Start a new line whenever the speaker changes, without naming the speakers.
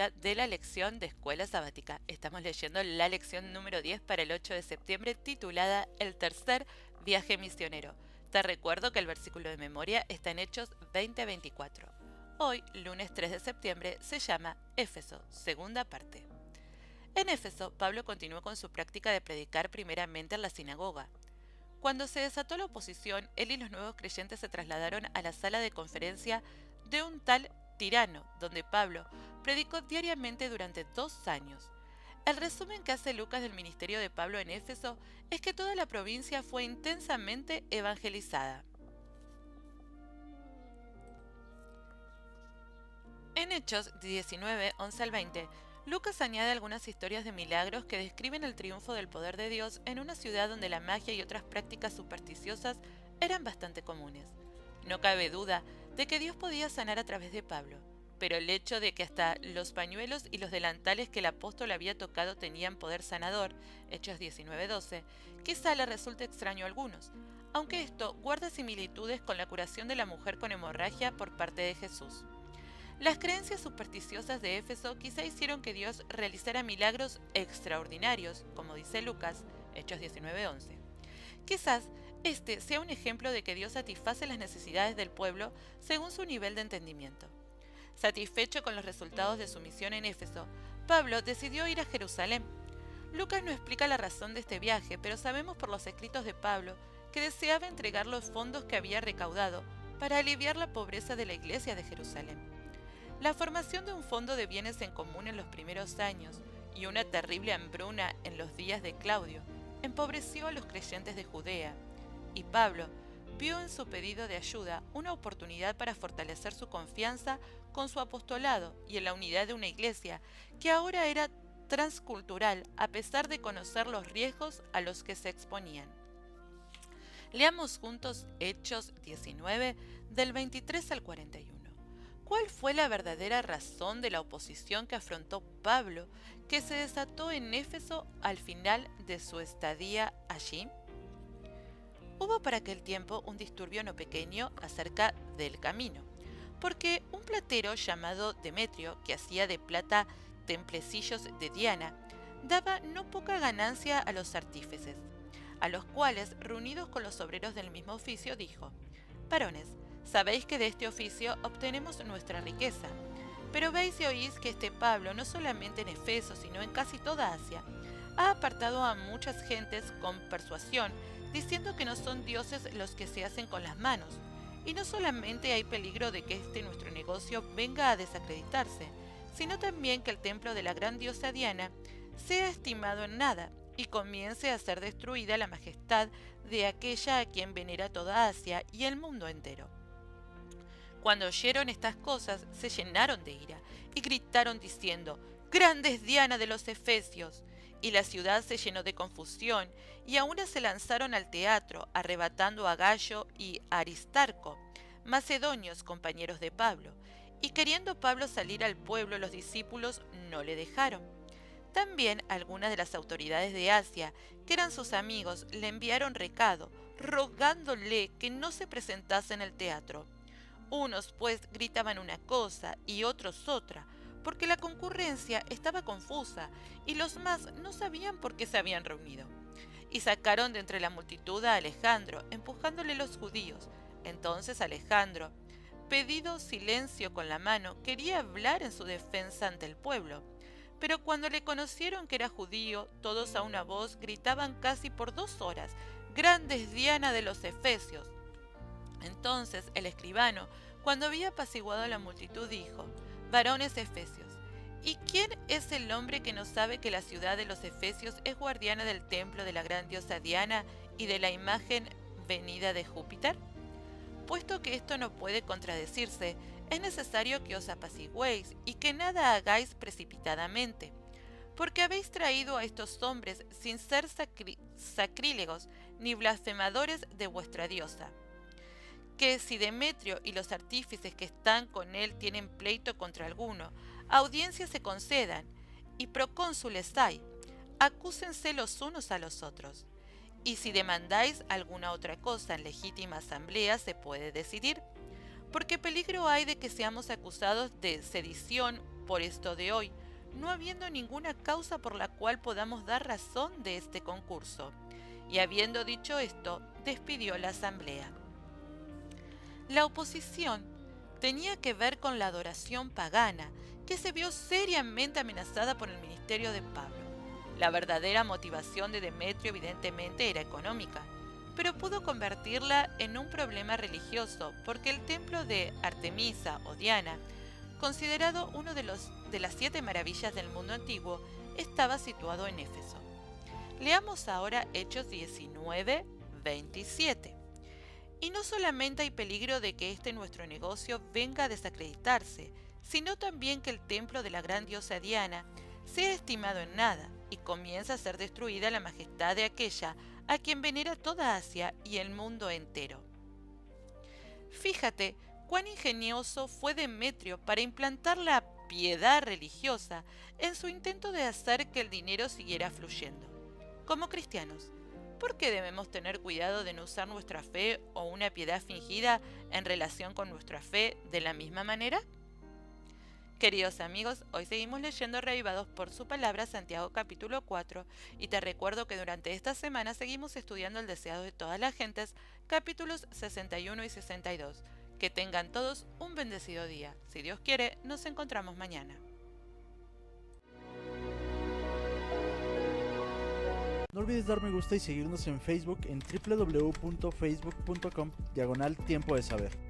lectura de la lección de Escuela Sabática. Estamos leyendo la lección número 10 para el 8 de septiembre titulada El tercer viaje misionero. Te recuerdo que el versículo de memoria está en Hechos 20:24. Hoy, lunes 3 de septiembre, se llama Éfeso, segunda parte. En Éfeso, Pablo continuó con su práctica de predicar primeramente en la sinagoga. Cuando se desató la oposición, él y los nuevos creyentes se trasladaron a la sala de conferencia de un tal Tirano, donde Pablo predicó diariamente durante 2 años. El resumen que hace Lucas del ministerio de Pablo en Éfeso es que toda la provincia fue intensamente evangelizada. En Hechos 19, 11 al 20, Lucas añade algunas historias de milagros que describen el triunfo del poder de Dios en una ciudad donde la magia y otras prácticas supersticiosas eran bastante comunes. No cabe duda de que Dios podía sanar a través de Pablo, pero el hecho de que hasta los pañuelos y los delantales que el apóstol había tocado tenían poder sanador, Hechos 19:12, quizá le resulte extraño a algunos, aunque esto guarda similitudes con la curación de la mujer con hemorragia por parte de Jesús. Las creencias supersticiosas de Éfeso quizá hicieron que Dios realizara milagros extraordinarios, como dice Lucas, Hechos 19:11. Quizás este sea un ejemplo de que Dios satisface las necesidades del pueblo según su nivel de entendimiento. Satisfecho con los resultados de su misión en Éfeso, Pablo decidió ir a Jerusalén. Lucas no explica la razón de este viaje, pero sabemos por los escritos de Pablo que deseaba entregar los fondos que había recaudado para aliviar la pobreza de la iglesia de Jerusalén. La formación de un fondo de bienes en común en los primeros años y una terrible hambruna en los días de Claudio empobreció a los creyentes de Judea, y Pablo vio en su pedido de ayuda una oportunidad para fortalecer su confianza con su apostolado y en la unidad de una iglesia que ahora era transcultural a pesar de conocer los riesgos a los que se exponían. Leamos juntos Hechos 19 del 23 al 41. ¿Cuál fue la verdadera razón de la oposición que afrontó Pablo, que se desató en Éfeso al final de su estadía allí? Hubo para aquel tiempo un disturbio no pequeño acerca del camino, porque un platero llamado Demetrio, que hacía de plata templecillos de Diana, daba no poca ganancia a los artífices, a los cuales, reunidos con los obreros del mismo oficio, dijo: «Varones, sabéis que de este oficio obtenemos nuestra riqueza. Pero veis y oís que este Pablo, no solamente en Efeso, sino en casi toda Asia, ha apartado a muchas gentes con persuasión, diciendo que no son dioses los que se hacen con las manos. Y no solamente hay peligro de que este nuestro negocio venga a desacreditarse, sino también que el templo de la gran diosa Diana sea estimado en nada, y comience a ser destruida la majestad de aquella a quien venera toda Asia y el mundo entero». Cuando oyeron estas cosas, se llenaron de ira y gritaron diciendo: «¡Grande es Diana de los Efesios!». Y la ciudad se llenó de confusión, y aún se lanzaron al teatro, arrebatando a Gayo y a Aristarco, macedonios compañeros de Pablo. Y queriendo Pablo salir al pueblo, los discípulos no le dejaron. También algunas de las autoridades de Asia, que eran sus amigos, le enviaron recado, rogándole que no se presentase en el teatro. Unos pues gritaban una cosa y otros otra, porque la concurrencia estaba confusa y los más no sabían por qué se habían reunido. Y sacaron de entre la multitud a Alejandro, empujándole los judíos. Entonces Alejandro, pedido silencio con la mano, quería hablar en su defensa ante el pueblo. Pero cuando le conocieron que era judío, todos a una voz gritaban casi por 2 horas: «¡Grande es Diana de los Efesios!». Entonces el escribano, cuando había apaciguado a la multitud, dijo: «Varones efesios, ¿y quién es el hombre que no sabe que la ciudad de los Efesios es guardiana del templo de la gran diosa Diana y de la imagen venida de Júpiter? Puesto que esto no puede contradecirse, es necesario que os apaciguéis y que nada hagáis precipitadamente, porque habéis traído a estos hombres sin ser sacrílegos ni blasfemadores de vuestra diosa. Que si Demetrio y los artífices que están con él tienen pleito contra alguno, audiencias se concedan, y procónsules hay, acúsense los unos a los otros. Y si demandáis alguna otra cosa en legítima asamblea, se puede decidir, porque peligro hay de que seamos acusados de sedición por esto de hoy, no habiendo ninguna causa por la cual podamos dar razón de este concurso. Y habiendo dicho esto, despidió la asamblea. La oposición tenía que ver con la adoración pagana, que se vio seriamente amenazada por el ministerio de Pablo. La verdadera motivación de Demetrio evidentemente era económica, pero pudo convertirla en un problema religioso, porque el templo de Artemisa o Diana, considerado uno de las 7 maravillas del mundo antiguo, estaba situado en Éfeso. Leamos ahora Hechos 19, 27. Y no solamente hay peligro de que este nuestro negocio venga a desacreditarse, sino también que el templo de la gran diosa Diana sea estimado en nada y comienza a ser destruida la majestad de aquella a quien venera toda Asia y el mundo entero. Fíjate cuán ingenioso fue Demetrio para implantar la piedad religiosa en su intento de hacer que el dinero siguiera fluyendo. Como cristianos, ¿por qué debemos tener cuidado de no usar nuestra fe o una piedad fingida en relación con nuestra fe de la misma manera? Queridos amigos, hoy seguimos leyendo Reavivados por su palabra, Santiago capítulo 4, y te recuerdo que durante esta semana seguimos estudiando el deseado de todas las gentes, capítulos 61 y 62. Que tengan todos un bendecido día. Si Dios quiere, nos encontramos mañana.
No olvides dar me gusta y seguirnos en Facebook en www.facebook.com/tiempo de saber.